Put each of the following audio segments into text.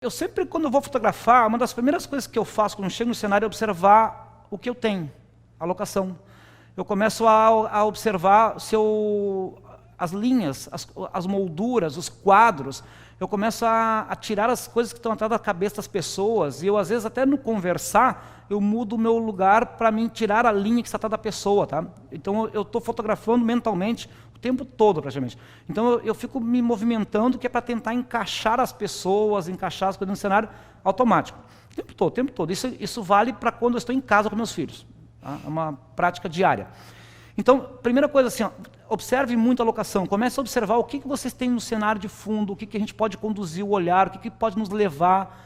eu sempre, quando eu vou fotografar, uma das primeiras coisas que eu faço quando eu chego no cenário é observar o que eu tenho, a locação. Eu começo a observar as linhas, as molduras, os quadros. Eu começo a tirar as coisas que estão atrás da cabeça das pessoas. E eu, às vezes, até no conversar, eu mudo o meu lugar para mim tirar a linha que está atrás da pessoa. Tá? Então, eu estou fotografando mentalmente o tempo todo, praticamente. Então, eu fico me movimentando, que é para tentar encaixar as pessoas, encaixar as coisas no cenário automático. O tempo todo, o tempo todo. Isso vale para quando eu estou em casa com meus filhos. Tá? É uma prática diária. Então, primeira coisa assim, ó, observe muito a locação, comece a observar o que vocês têm no cenário de fundo, o que a gente pode conduzir o olhar, o que pode nos levar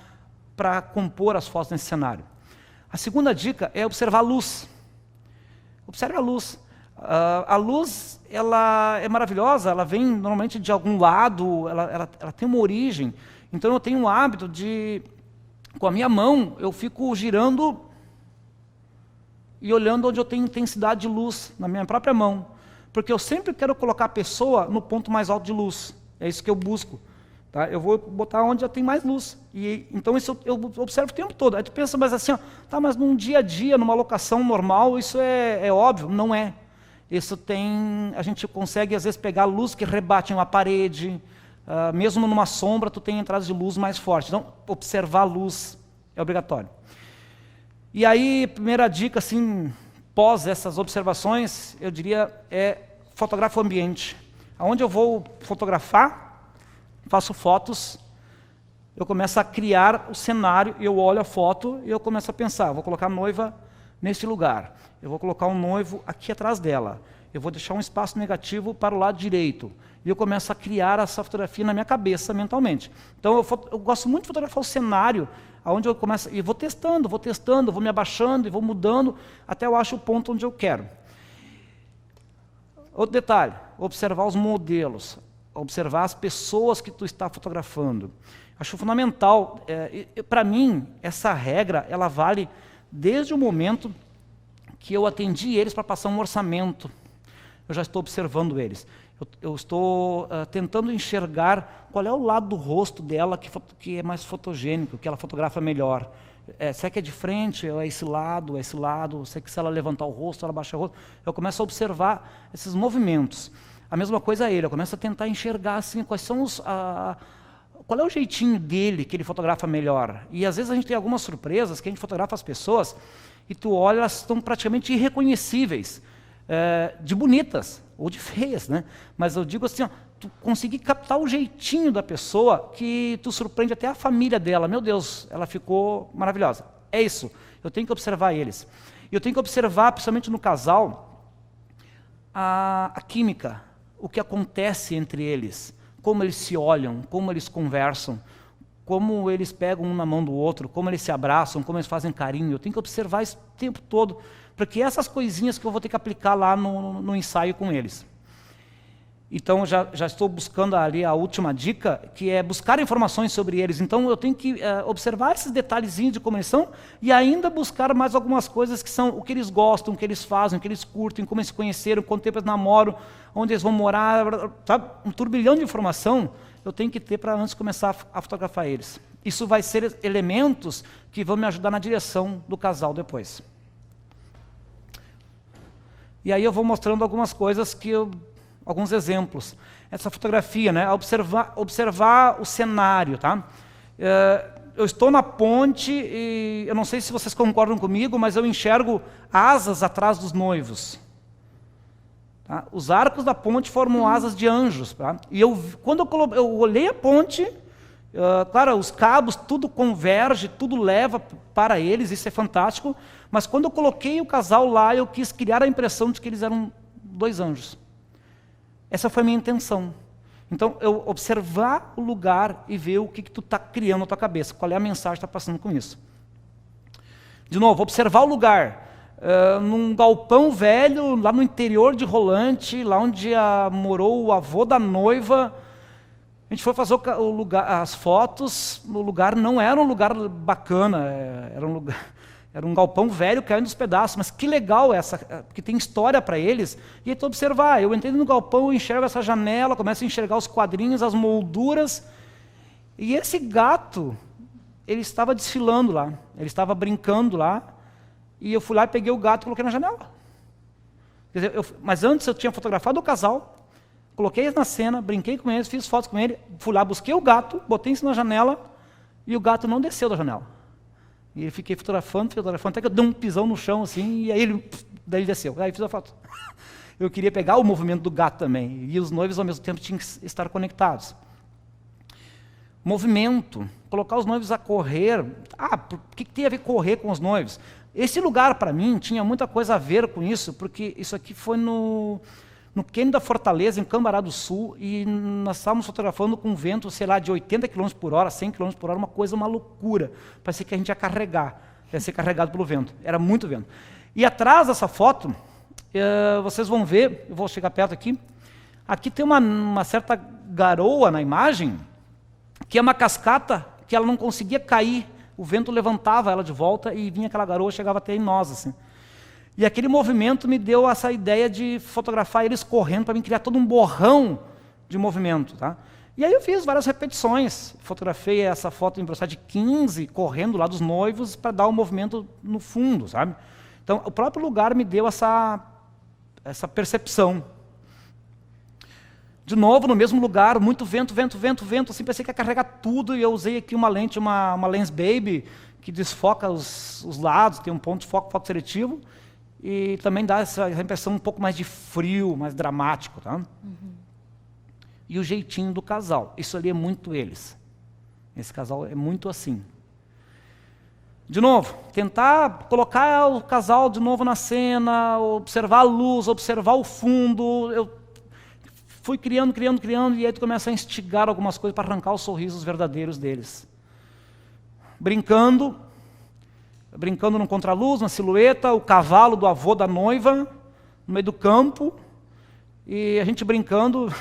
para compor as fotos nesse cenário. A segunda dica é observar a luz. Observe a luz. A luz, ela é maravilhosa, ela vem normalmente de algum lado, ela tem uma origem. Então eu tenho o hábito de, com a minha mão, eu fico girando e olhando onde eu tenho intensidade de luz, na minha própria mão. Porque eu sempre quero colocar a pessoa no ponto mais alto de luz. É isso que eu busco. Tá? Eu vou botar onde já tem mais luz. Então isso eu observo o tempo todo. Aí tu pensa, mas assim, ó, tá, mas num dia a dia, numa locação normal, isso é óbvio? Não é. A gente consegue às vezes pegar luz que rebate em uma parede, mesmo numa sombra tu tem entradas de luz mais fortes. Então, observar a luz é obrigatório. E aí, primeira dica, assim, pós essas observações, eu diria, fotografa o ambiente. Aonde eu vou fotografar, faço fotos, eu começo a criar o cenário, eu olho a foto e eu começo a pensar, vou colocar a noiva nesse lugar, eu vou colocar um noivo aqui atrás dela, eu vou deixar um espaço negativo para o lado direito, e eu começo a criar essa fotografia na minha cabeça, mentalmente. Então eu gosto muito de fotografar o cenário, onde eu começo, e vou testando, vou me abaixando, e vou mudando, até eu acho o ponto onde eu quero. Outro detalhe, observar os modelos, observar as pessoas que tu está fotografando. Acho fundamental, para mim, essa regra, ela vale desde o momento que eu atendi eles para passar um orçamento. Eu já estou observando eles. Eu estou tentando enxergar qual é o lado do rosto dela que é mais fotogênico, que ela fotografa melhor. Se é que é de frente, ou é esse lado, se é que se ela levantar o rosto, ela baixar o rosto. Eu começo a observar esses movimentos. A mesma coisa eu começo a tentar enxergar assim, quais são qual é o jeitinho dele que ele fotografa melhor. E às vezes a gente tem algumas surpresas, que a gente fotografa as pessoas, e tu olha, elas estão praticamente irreconhecíveis, de bonitas, ou de feias, né? Mas eu digo assim, ó, tu conseguir captar o jeitinho da pessoa que tu surpreende até a família dela. Meu Deus, ela ficou maravilhosa. É isso, eu tenho que observar eles. E eu tenho que observar, principalmente no casal, a química, o que acontece entre eles, como eles se olham, como eles conversam, como eles pegam um na mão do outro, como eles se abraçam, como eles fazem carinho. Eu tenho que observar isso o tempo todo, porque essas coisinhas que eu vou ter que aplicar lá no ensaio com eles. Então, já estou buscando ali a última dica, que é buscar informações sobre eles. Então, eu tenho que observar esses detalhezinhos de como eles são e ainda buscar mais algumas coisas que são o que eles gostam, o que eles fazem, o que eles curtem, como eles se conheceram, quanto tempo eles namoram, onde eles vão morar, sabe? Um turbilhão de informação eu tenho que ter para antes de começar a fotografar eles. Isso vai ser elementos que vão me ajudar na direção do casal depois. E aí eu vou mostrando algumas coisas alguns exemplos. Essa fotografia, né? Observar o cenário, tá? Eu estou na ponte e eu não sei se vocês concordam comigo, mas eu enxergo asas atrás dos noivos. Tá? Os arcos da ponte formam asas de anjos. Tá? E quando eu olhei a ponte, claro, os cabos, tudo converge, tudo leva para eles, isso é fantástico. Mas quando eu coloquei o casal lá, eu quis criar a impressão de que eles eram dois anjos. Essa foi a minha intenção. Então, eu observar o lugar e ver o que tu está criando na tua cabeça, qual é a mensagem que está passando com isso. De novo, observar o lugar. Num galpão velho, lá no interior de Rolante, lá onde morou o avô da noiva, a gente foi fazer as fotos, o lugar não era um lugar bacana, era um galpão velho caindo dos pedaços, mas que legal porque tem história para eles. E aí tu observar, eu entrei no galpão, eu enxergo essa janela, começo a enxergar os quadrinhos, as molduras, e esse gato ele estava desfilando lá, ele estava brincando lá, e eu fui lá e peguei o gato e coloquei na janela. Quer dizer, mas antes eu tinha fotografado o casal, coloquei na cena, brinquei com eles, fiz fotos com ele, fui lá, busquei o gato, botei em cima da janela, e o gato não desceu da janela. E ele fiquei fotografando, até que eu dei um pisão no chão, assim, e aí daí ele desceu. Aí fiz a foto. Eu queria pegar o movimento do gato também, e os noivos ao mesmo tempo tinham que estar conectados. Movimento, colocar os noivos a correr. Por que tem a ver correr com os noivos? Esse lugar, para mim, tinha muita coisa a ver com isso, porque isso aqui foi no cânion da Fortaleza, em Cambará do Sul, e nós estávamos fotografando com um vento, sei lá, de 80 km por hora, 100 km por hora, uma loucura. Parecia que a gente ia carregar, ia ser carregado pelo vento. Era muito vento. E atrás dessa foto, vocês vão ver, eu vou chegar perto aqui, aqui tem uma certa garoa na imagem, que é uma cascata que ela não conseguia cair, o vento levantava ela de volta e vinha aquela garoa, chegava até em nós, assim. E aquele movimento me deu essa ideia de fotografar eles correndo, para mim criar todo um borrão de movimento. Tá? E aí eu fiz várias repetições, fotografei essa foto em velocidade 15, correndo lá dos noivos, para dar o movimento no fundo, sabe? Então, o próprio lugar me deu essa percepção. De novo, no mesmo lugar, muito vento, assim, pensei que ia carregar tudo, e eu usei aqui uma lente, uma Lens Baby, que desfoca os lados, tem um ponto de foco seletivo, e também dá essa impressão um pouco mais de frio, mais dramático. Tá? E o jeitinho do casal, isso ali é muito eles. Esse casal é muito assim. De novo, tentar colocar o casal de novo na cena, observar a luz, observar o fundo. Eu fui criando, e aí tu começa a instigar algumas coisas para arrancar os sorrisos verdadeiros deles. Brincando no contraluz, na silhueta, o cavalo do avô da noiva, no meio do campo, e a gente brincando.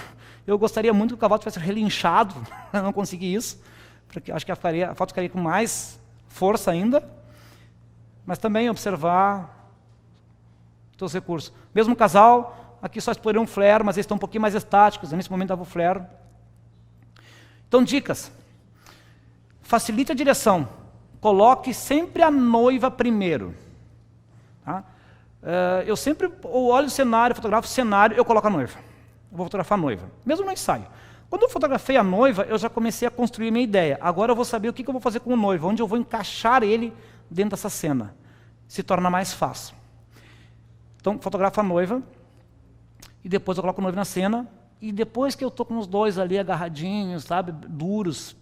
Eu gostaria muito que o cavalo tivesse relinchado, eu não consegui isso, porque acho que a foto ficaria com mais força ainda, mas também observar os teus recursos. Mesmo casal, aqui só explorei um flare, mas eles estão um pouquinho mais estáticos, nesse momento estava o flare. Então, dicas. Facilite a direção. Coloque sempre a noiva primeiro. Tá? Eu sempre olho o cenário, fotografo o cenário, eu coloco a noiva. Eu vou fotografar a noiva, mesmo no ensaio. Quando eu fotografei a noiva, eu já comecei a construir minha ideia. Agora eu vou saber o que eu vou fazer com o noivo, onde eu vou encaixar ele dentro dessa cena. Se torna mais fácil. Então, fotografo a noiva, e depois eu coloco o noivo na cena, e depois que eu estou com os dois ali agarradinhos, sabe, duros,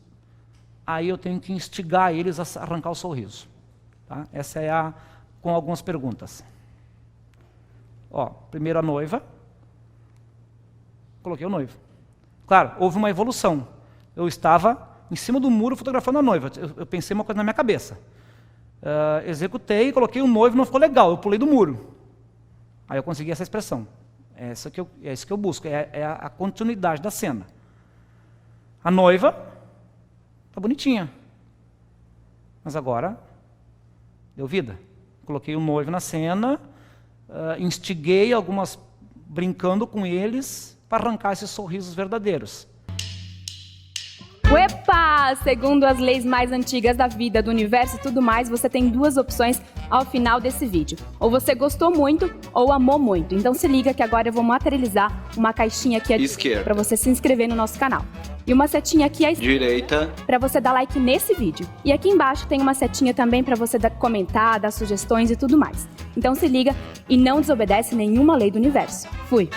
aí eu tenho que instigar eles a arrancar o sorriso. Tá? Essa é com algumas perguntas. Primeiro a noiva, coloquei o noivo. Claro, houve uma evolução. Eu estava em cima do muro fotografando a noiva. Eu pensei uma coisa na minha cabeça. Executei, coloquei o noivo, não ficou legal, eu pulei do muro. Aí eu consegui essa expressão. É isso que eu busco, é a continuidade da cena. A noiva está bonitinha. Mas agora, deu vida. Coloquei o noivo na cena, instiguei algumas, brincando com eles, para arrancar esses sorrisos verdadeiros. Uepa! Segundo as leis mais antigas da vida, do universo e tudo mais, você tem duas opções ao final desse vídeo. Ou você gostou muito, ou amou muito. Então se liga que agora eu vou materializar uma caixinha aqui à esquerda para você se inscrever no nosso canal. E uma setinha aqui à direita para você dar like nesse vídeo. E aqui embaixo tem uma setinha também para você comentar, dar sugestões e tudo mais. Então se liga e não desobedece nenhuma lei do universo. Fui!